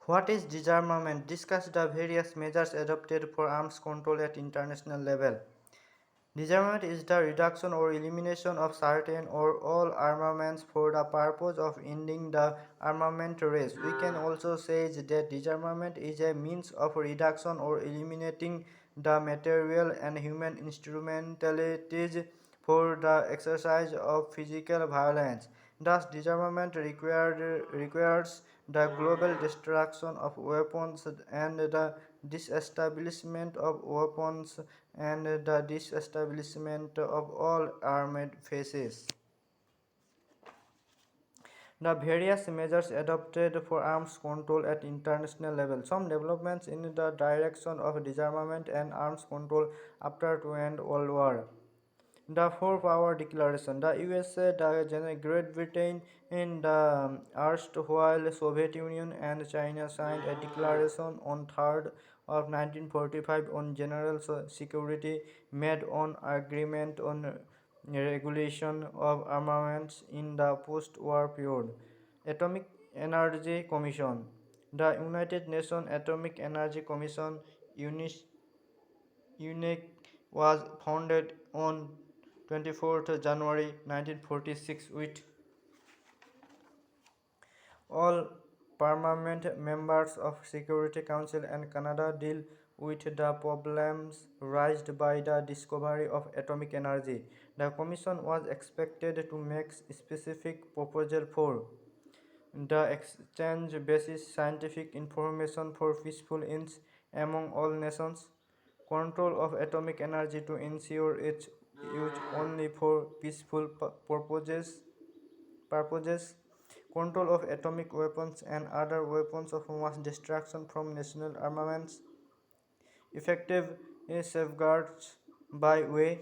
What is disarmament? Discuss the various measures adopted for arms control at international level. Disarmament is the reduction or elimination of certain or all armaments for the purpose of ending the armament race. We can also say that disarmament is a means of reduction or eliminating the material and human instrumentalities for the exercise of physical violence. Thus, disarmament requires the global destruction of weapons and the disestablishment of weapons and the disestablishment of all armed forces. The various measures adopted for arms control at international level. Some developments in the direction of disarmament and arms control after Second World War. The Four Power Declaration. The USA, the Great Britain, in the erstwhile Soviet Union and China signed a declaration on 3rd of 1945 on general security, made on agreement on regulation of armaments in the post-war period. Atomic Energy Commission. The United Nations Atomic Energy Commission UNIC was founded on 24th January 1946 with all permanent members of Security Council and Canada deal with the problems raised by the discovery of atomic energy. The Commission was expected to make specific proposal for the exchange basis scientific information for peaceful ends among all nations, control of atomic energy to ensure its use only for peaceful purposes, control of atomic weapons and other weapons of mass destruction from national armaments, effective safeguards by way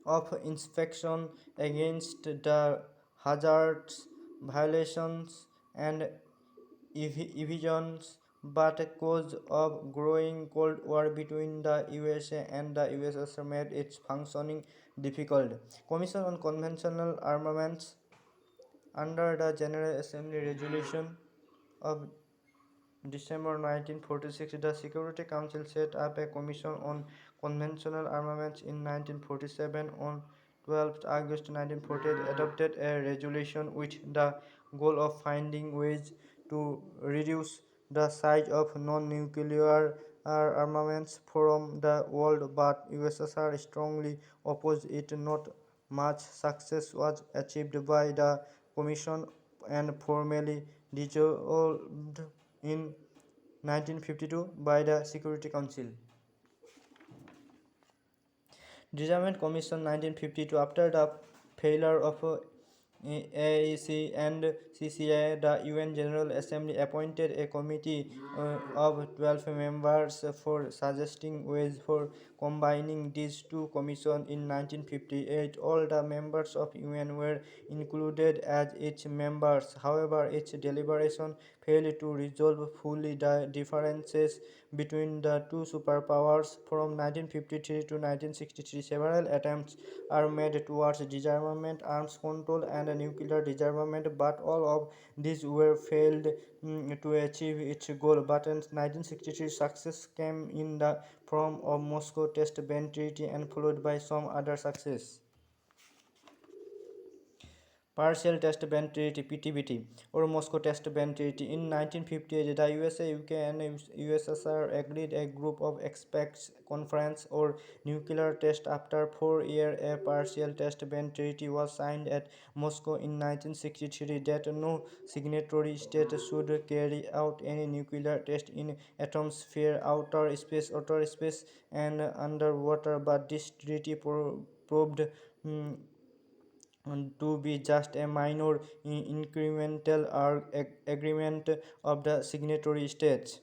of inspection against the hazards, violations, and evasions, but cause of growing Cold War between the USA and the USSR made its functioning difficult. Commission on Conventional Armaments under the General Assembly Resolution of December 1946, the Security Council set up a commission on conventional armaments in 1947. On 12 August 1948, adopted a resolution with the goal of finding ways to reduce the size of non-nuclear armaments from the world, but USSR strongly opposed it. Not much success was achieved by the commission and formally dissolved in 1952 by the Security Council. Disarmament Commission 1952. After the failure of AEC and CCA, the UN General Assembly appointed a committee of 12 members for suggesting ways for combining these two commissions. In 1958, all the members of UN were included as its members. However, its deliberation failed to resolve fully the differences between the two superpowers. From 1953 to 1963, several attempts are made towards disarmament, arms control, and nuclear disarmament, but all of these were failed to achieve its goal. But in 1963, success came in the form of Moscow Test Ban Treaty and followed by some other success. Partial Test Ban Treaty (PTBT) or Moscow Test Ban Treaty. In 1958, the USA, UK, and USSR agreed a group of experts conference or nuclear test. After 4 years, a partial test ban treaty was signed at Moscow in 1963 that no signatory state should carry out any nuclear test in atmosphere, outer space, and underwater. But this treaty proved to be just a minor incremental agreement of the signatory states.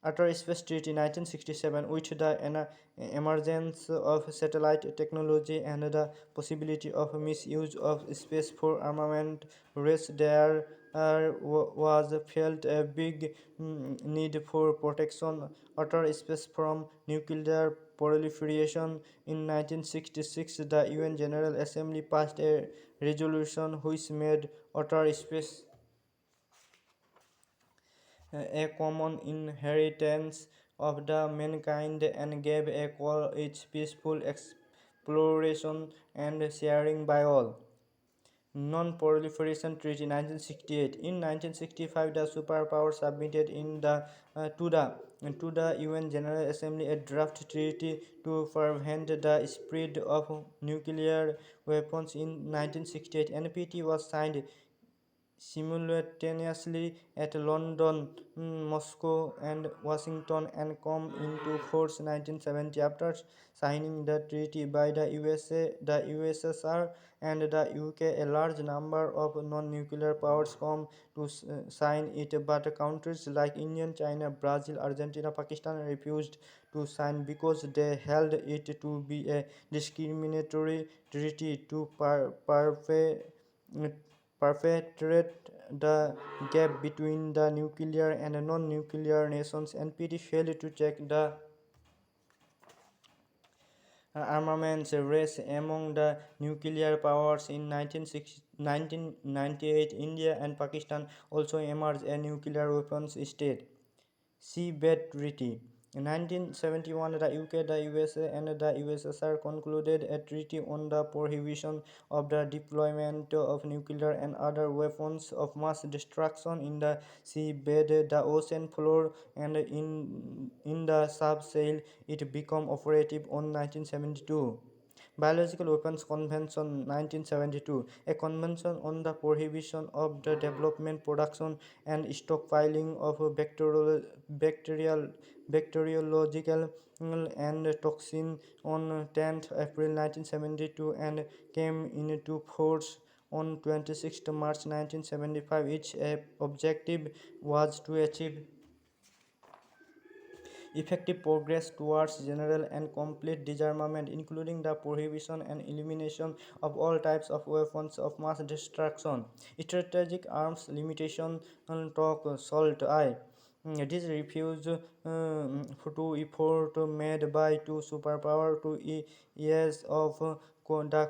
Outer Space Treaty 1967, with the emergence of satellite technology and the possibility of misuse of space for armament race, there was felt a big need for protection outer space from nuclear proliferation. In 1966, the UN General Assembly passed a resolution which made outer space a common inheritance of the mankind and gave a call its peaceful exploration and sharing by all. Non-Proliferation Treaty 1968. In 1965, the superpowers submitted to the UN General Assembly a draft treaty to prevent the spread of nuclear weapons. In 1968, NPT was signed simultaneously at London, Moscow, and Washington and come into force 1970. After signing the treaty by the USA, the USSR, and the UK, a large number of non-nuclear powers come to sign it, but countries like India, China, Brazil, Argentina, Pakistan refused to sign because they held it to be a discriminatory treaty to perpetuate the gap between the nuclear and non-nuclear nations. NPT failed to check the armaments race among the nuclear powers. In 1998, India and Pakistan also emerged a nuclear weapons state. Seabed Treaty. In 1971, the UK, the USA, and the USSR concluded a treaty on the prohibition of the deployment of nuclear and other weapons of mass destruction in the seabed, the ocean floor, and in the subsoil. It became operative on 1972. Biological Weapons Convention 1972, a convention on the prohibition of the development, production, and stockpiling of bacteriological and toxin on 10th April 1972 and came into force on 26th March 1975. Its objective was to achieve effective progress towards general and complete disarmament, including the prohibition and elimination of all types of weapons of mass destruction. Strategic arms limitation talk SALT I. This refuse to effort made by two superpower to ease of the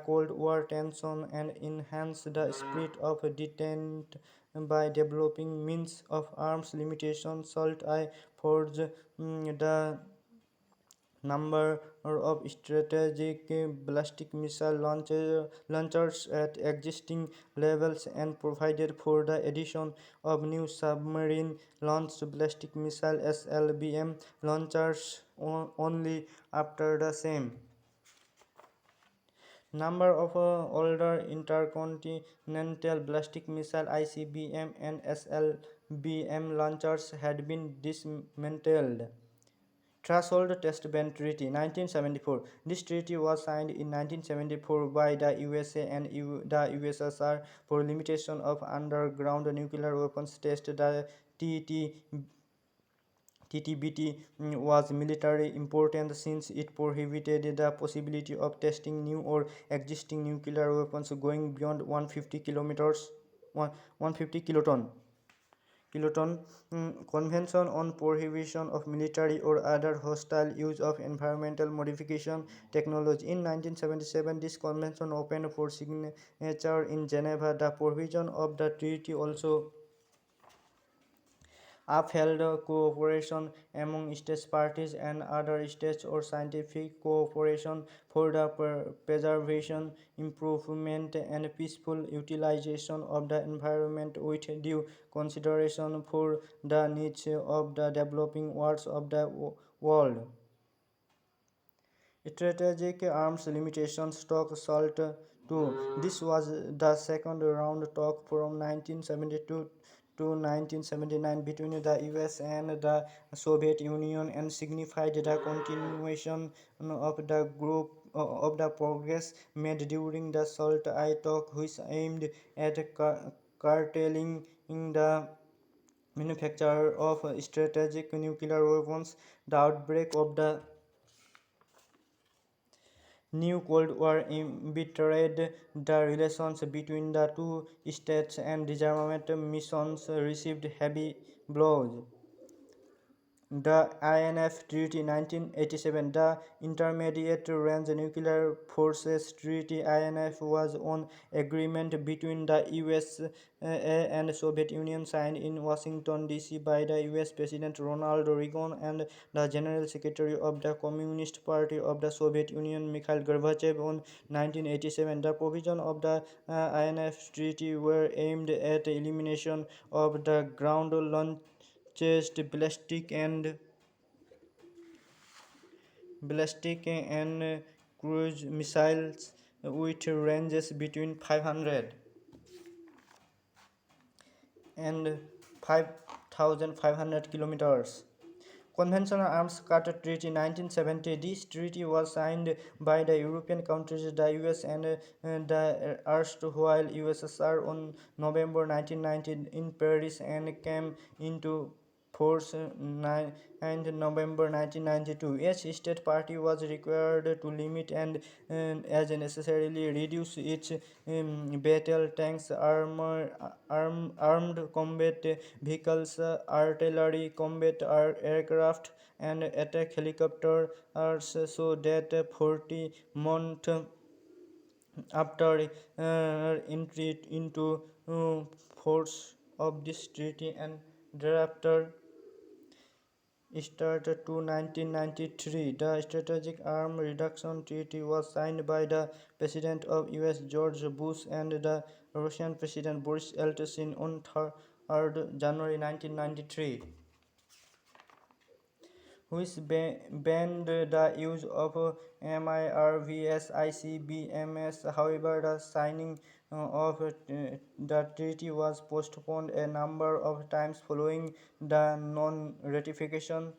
Cold War tension and enhance the spirit of detent by developing means of arms limitation. SALT I forged the number of strategic ballistic missile launchers at existing levels and provided for the addition of new submarine launched ballistic missile SLBM launchers only after the same number of older intercontinental ballistic missile ICBM and SLBM launchers had been dismantled. Threshold Test Ban Treaty 1974. This treaty was signed in 1974 by the USA and the USSR for limitation of underground nuclear weapons test. The TTBT was military important since it prohibited the possibility of testing new or existing nuclear weapons going beyond 150 kilometers, 150 kiloton. Convention on Prohibition of Military or Other Hostile Use of Environmental Modification Technology. In 1977, this convention opened for signature in Geneva. The provision of the treaty also upheld cooperation among states parties and other states or scientific cooperation for the preservation, improvement, and peaceful utilization of the environment with due consideration for the needs of the developing worlds of the world. Strategic arms limitations talk SALT II. This was the second round talk from 1972 to 1979 between the US and the Soviet Union and signified the continuation of the group of the progress made during the SALT I talk, which aimed at curtailing the manufacture of strategic nuclear weapons. The outbreak of the New Cold War embittered the relations between the two states and disarmament missions received heavy blows. The INF Treaty 1987, the Intermediate Range Nuclear Forces Treaty INF, was an agreement between the USA and Soviet Union signed in Washington DC by the US President Ronald Reagan and the General Secretary of the Communist Party of the Soviet Union Mikhail Gorbachev on 1987. The provisions of the INF Treaty were aimed at elimination of the ground launch chest ballistic and cruise missiles with ranges between 500 and 5,500 kilometers. Conventional Arms Carter Treaty 1970. This treaty was signed by the European countries, the US, and the erstwhile USSR on November 1990 in Paris and came into force 9 November 1992. Each state party was required to limit and as necessarily reduce its battle tanks, armed combat vehicles, artillery, combat aircraft, and attack helicopters, so that 40 months after entry into force of this treaty and thereafter started to 1993. The Strategic Arm Reduction Treaty was signed by the President of US George Bush and the Russian President Boris Yeltsin on 3rd January 1993, which banned the use of MIRVs, ICBMs. However, the signing of the treaty was postponed a number of times following the ratification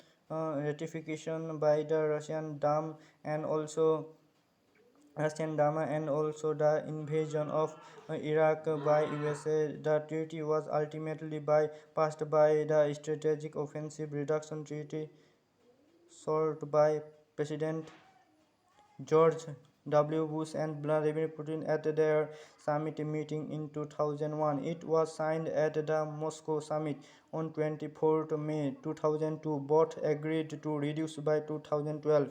by the Russian Duma and also the invasion of Iraq by USA. The treaty was ultimately passed by the Strategic Offensive Reduction Treaty sought by President George W. Bush and Vladimir Putin at their summit meeting in 2001. It was signed at the Moscow summit on 24th May 2002. Both agreed to reduce by 2012.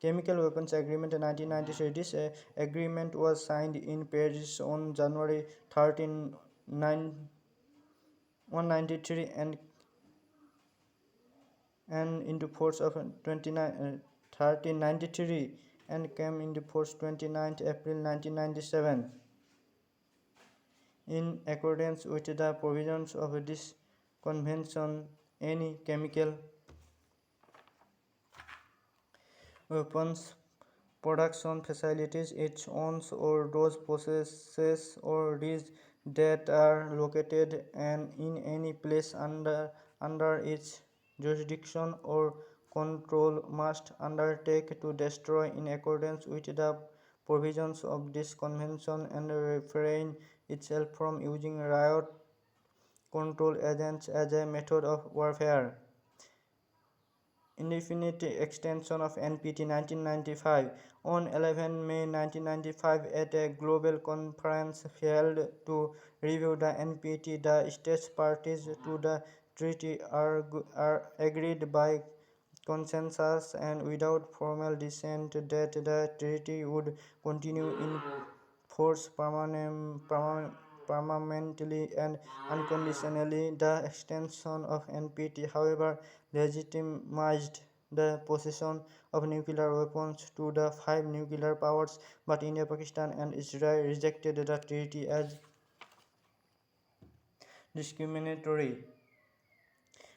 Chemical Weapons Agreement 1993. This agreement was signed in Paris on January 13, 193 and into force of 1393 and came into force 29th April 1997. In accordance with the provisions of this convention, any chemical weapons production facilities, its owns or those possesses or these that are located and in any place under its jurisdiction or control must undertake to destroy in accordance with the provisions of this convention and refrain itself from using riot control agents as a method of warfare. Indefinite extension of NPT 1995. On 11 May 1995, at a global conference held to review the NPT, the states parties to the treaty agreed by consensus and without formal dissent that the treaty would continue in force permanently and unconditionally. The extension of NPT, however, legitimized the possession of nuclear weapons to the five nuclear powers, but India, Pakistan, and Israel rejected the treaty as discriminatory.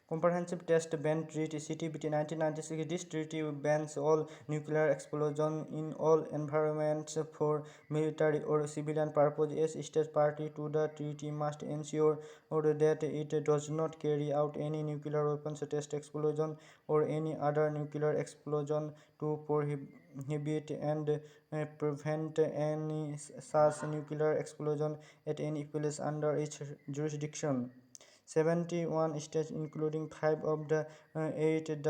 Comprehensive Test Ban Treaty (CTBT) 1996. This treaty bans all nuclear explosion in all environments for military or civilian purposes. Each state party to the treaty must ensure that it does not carry out any nuclear weapons test explosion or any other nuclear explosion to prohibit and prevent any such nuclear explosion at any place under its jurisdiction. 71 states, including 5 of the 8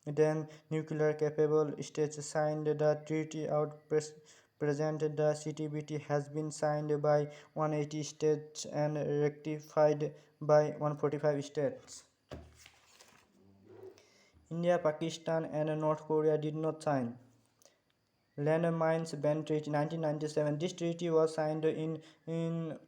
then nuclear capable states, signed the treaty. Present, the CTBT has been signed by 180 states and ratified by 145 states. India, Pakistan, and North Korea did not sign. Landmines Ban Treaty 1997. This treaty was signed in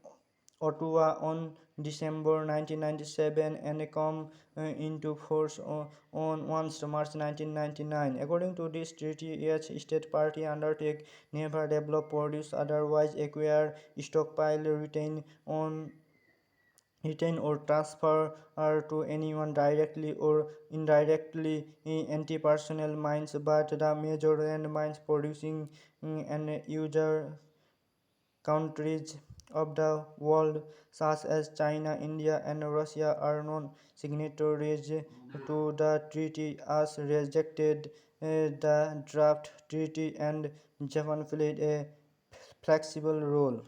Ottawa on December 1997 and come into force on 1st March 1999. According to this treaty, each state party undertake never develop, produce, otherwise acquire, stockpile, retain or transfer to anyone directly or indirectly anti-personnel mines, but the major land mines producing and user countries of the world such as China, India and Russia are non-signatories to the treaty as rejected the draft treaty, and Japan played a flexible role.